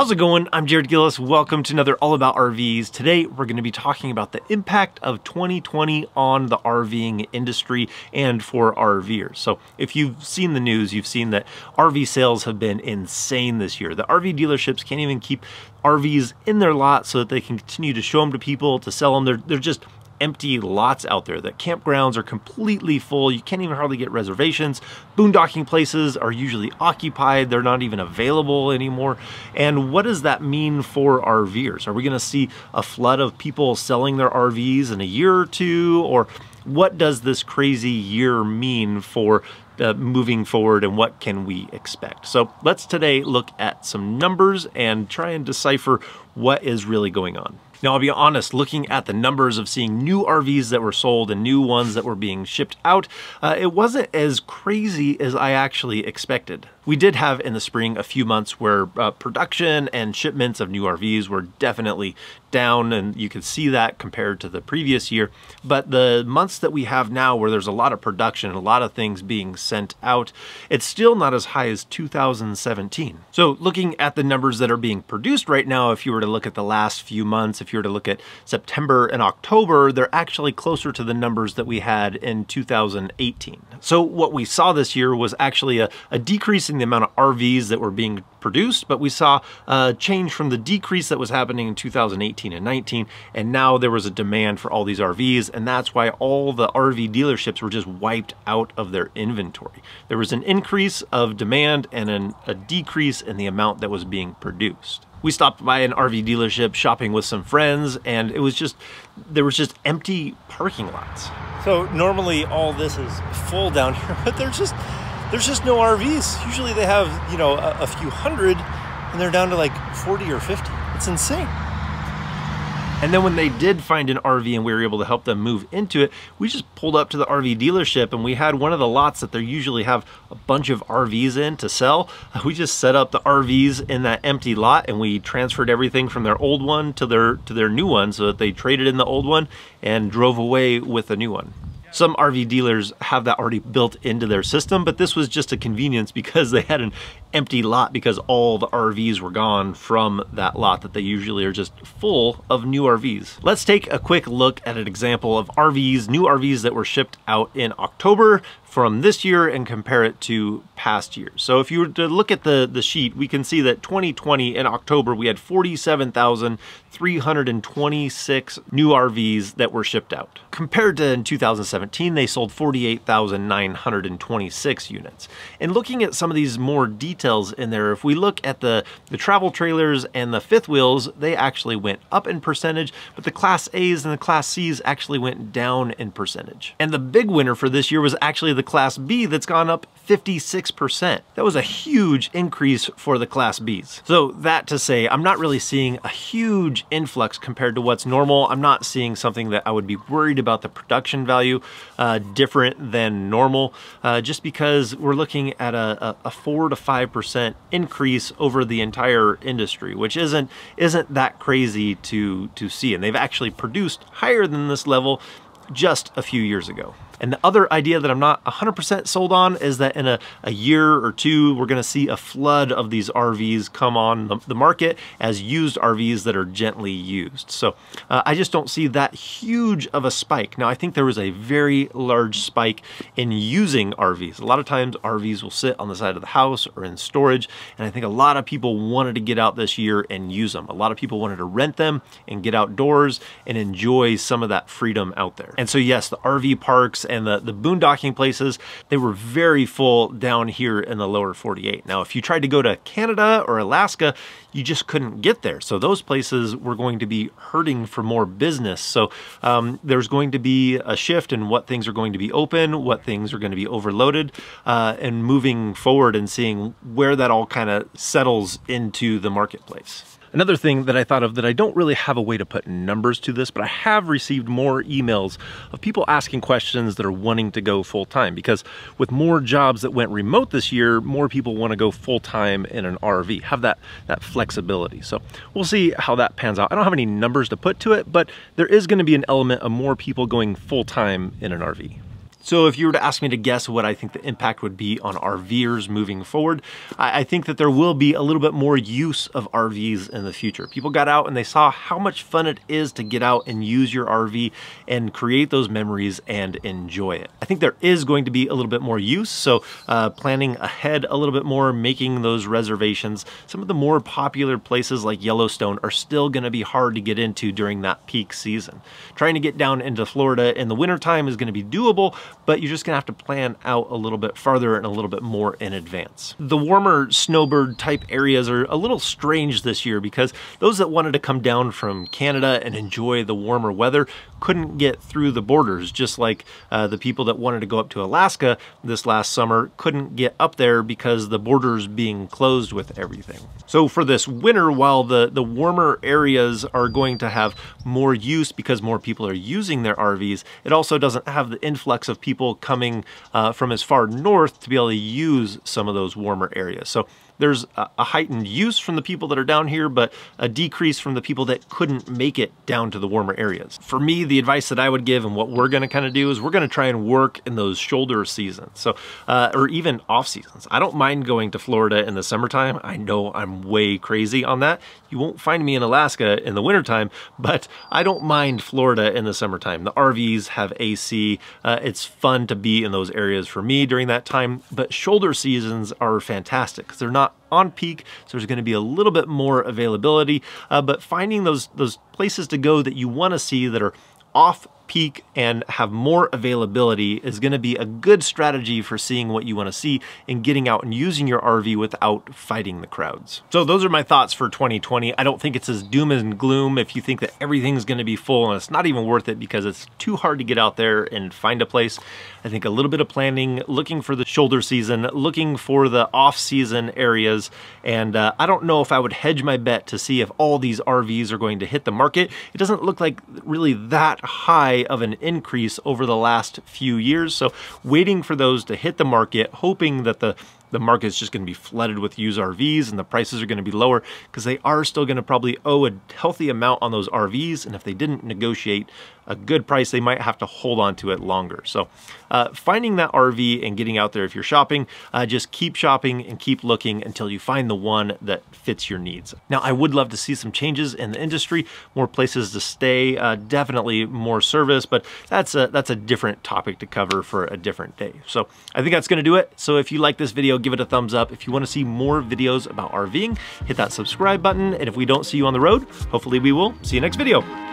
How's it going? I'm Jared Gillis. Welcome to another All About RVs. Today, we're going to be talking about the impact of 2020 on the RVing industry and for RVers. So if you've seen the news, you've seen that RV sales have been insane this year. The RV dealerships can't even keep RVs in their lot so that they can continue to show them to people, to sell them. They're just empty lots out there. The campgrounds are completely full. You can't even hardly get reservations. Boondocking places are usually occupied. They're not even available anymore. And what does that mean for RVers? Are we going to see a flood of people selling their RVs in a year or two? Or what does this crazy year mean for moving forward, and what can we expect? So let's today look at some numbers and try and decipher what is really going on. Now, I'll be honest, looking at the numbers of seeing new RVs that were sold and new ones that were being shipped out, it wasn't as crazy as I actually expected. We did have in the spring a few months where production and shipments of new RVs were definitely down, and you can see that compared to the previous year. But the months that we have now where there's a lot of production and a lot of things being sent out, it's still not as high as 2017. So looking at the numbers that are being produced right now, if you were to look at the last few months, if you were to look at September and October, they're actually closer to the numbers that we had in 2018. So what we saw this year was actually a decrease in the amount of RVs that were being produced, but we saw a change from the decrease that was happening in 2018 and 19, and now there was a demand for all these RVs, and that's why all the RV dealerships were just wiped out of their inventory. There was an increase of demand and a decrease in the amount that was being produced. We stopped by an RV dealership shopping with some friends, and there was just empty parking lots. So normally all this is full down here, but there's just no RVs. Usually they have, you know, a few hundred, and they're down to like 40 or 50. It's insane. And then when they did find an RV and we were able to help them move into it, we just pulled up to the RV dealership, and we had one of the lots that they usually have a bunch of RVs in to sell. We just set up the RVs in that empty lot, and we transferred everything from their old one to their new one, so that they traded in the old one and drove away with the new one. Some RV dealers have that already built into their system, but this was just a convenience because they had an empty lot because all the RVs were gone from that lot that they usually are just full of new RVs. Let's take a quick look at an example of RVs, new RVs that were shipped out in October from this year and compare it to past years. So if you were to look at the sheet, we can see that 2020 in October, we had 47,326 new RVs that were shipped out. Compared to in 2017, they sold 48,926 units. And looking at some of these more details in there, if we look at the travel trailers and the fifth wheels, they actually went up in percentage, but the Class A's and the Class C's actually went down in percentage. And the big winner for this year was actually the Class B, that's gone up 56%. That was a huge increase for the Class B's. So that to say, I'm not really seeing a huge influx compared to what's normal. I'm not seeing something that I would be worried about the production value different than normal, just because we're looking at a 4 to 5% increase over the entire industry, which isn't that crazy to see. And they've actually produced higher than this level just a few years ago. And the other idea that I'm not 100% sold on is that in a year or two, we're gonna see a flood of these RVs come on the market as used RVs that are gently used. So I just don't see that huge of a spike. Now, I think there was a very large spike in using RVs. A lot of times RVs will sit on the side of the house or in storage, and I think a lot of people wanted to get out this year and use them. A lot of people wanted to rent them and get outdoors and enjoy some of that freedom out there. And so yes, the RV parks and the boondocking places, they were very full down here in the lower 48. Now, if you tried to go to Canada or Alaska, you just couldn't get there. So those places were going to be hurting for more business. So there's going to be a shift in what things are going to be open, what things are going to be overloaded, and moving forward and seeing where that all kind of settles into the marketplace. Another thing that I thought of that I don't really have a way to put numbers to this, but I have received more emails of people asking questions that are wanting to go full-time, because with more jobs that went remote this year, more people want to go full-time in an RV, have that flexibility. So we'll see how that pans out. I don't have any numbers to put to it, but there is going to be an element of more people going full-time in an RV. So if you were to ask me to guess what I think the impact would be on RVers moving forward, I think that there will be a little bit more use of RVs in the future. People got out and they saw how much fun it is to get out and use your RV and create those memories and enjoy it. I think there is going to be a little bit more use, so planning ahead a little bit more, making those reservations. Some of the more popular places like Yellowstone are still going to be hard to get into during that peak season. Trying to get down into Florida in the wintertime is going to be doable, but you're just gonna have to plan out a little bit farther and a little bit more in advance. The warmer snowbird type areas are a little strange this year because those that wanted to come down from Canada and enjoy the warmer weather couldn't get through the borders, just like the people that wanted to go up to Alaska this last summer couldn't get up there because the borders being closed with everything. So for this winter, while the warmer areas are going to have more use because more people are using their RVs, it also doesn't have the influx of people coming from as far north to be able to use some of those warmer areas. So there's a heightened use from the people that are down here, but a decrease from the people that couldn't make it down to the warmer areas. For me, the advice that I would give and what we're gonna kind of do is we're gonna try and work in those shoulder seasons. So, or even off seasons. I don't mind going to Florida in the summertime. I know I'm way crazy on that. You won't find me in Alaska in the wintertime, but I don't mind Florida in the summertime. The RVs have AC. It's fun to be in those areas for me during that time, but shoulder seasons are fantastic because they're not on peak, so there's going to be a little bit more availability, but finding those places to go that you want to see that are off peak and have more availability is going to be a good strategy for seeing what you want to see and getting out and using your RV without fighting the crowds. So those are my thoughts for 2020. I don't think it's as doom and gloom if you think that everything's going to be full, and it's not even worth it because it's too hard to get out there and find a place. I think a little bit of planning, looking for the shoulder season, looking for the off-season areas, and I don't know if I would hedge my bet to see if all these RVs are going to hit the market. It doesn't look like really that high of an increase over the last few years, so waiting for those to hit the market, hoping that the market is just going to be flooded with used RVs and the prices are going to be lower because they are still going to probably owe a healthy amount on those RVs, and if they didn't negotiate a good price, they might have to hold on to it longer. So finding that RV and getting out there, if you're shopping, just keep shopping and keep looking until you find the one that fits your needs. Now, I would love to see some changes in the industry, more places to stay, definitely more service, but that's a different topic to cover for a different day. So I think that's going to do it. So if you like this video, give it a thumbs up. If you want to see more videos about RVing, hit that subscribe button. And if we don't see you on the road, hopefully we will see you next video.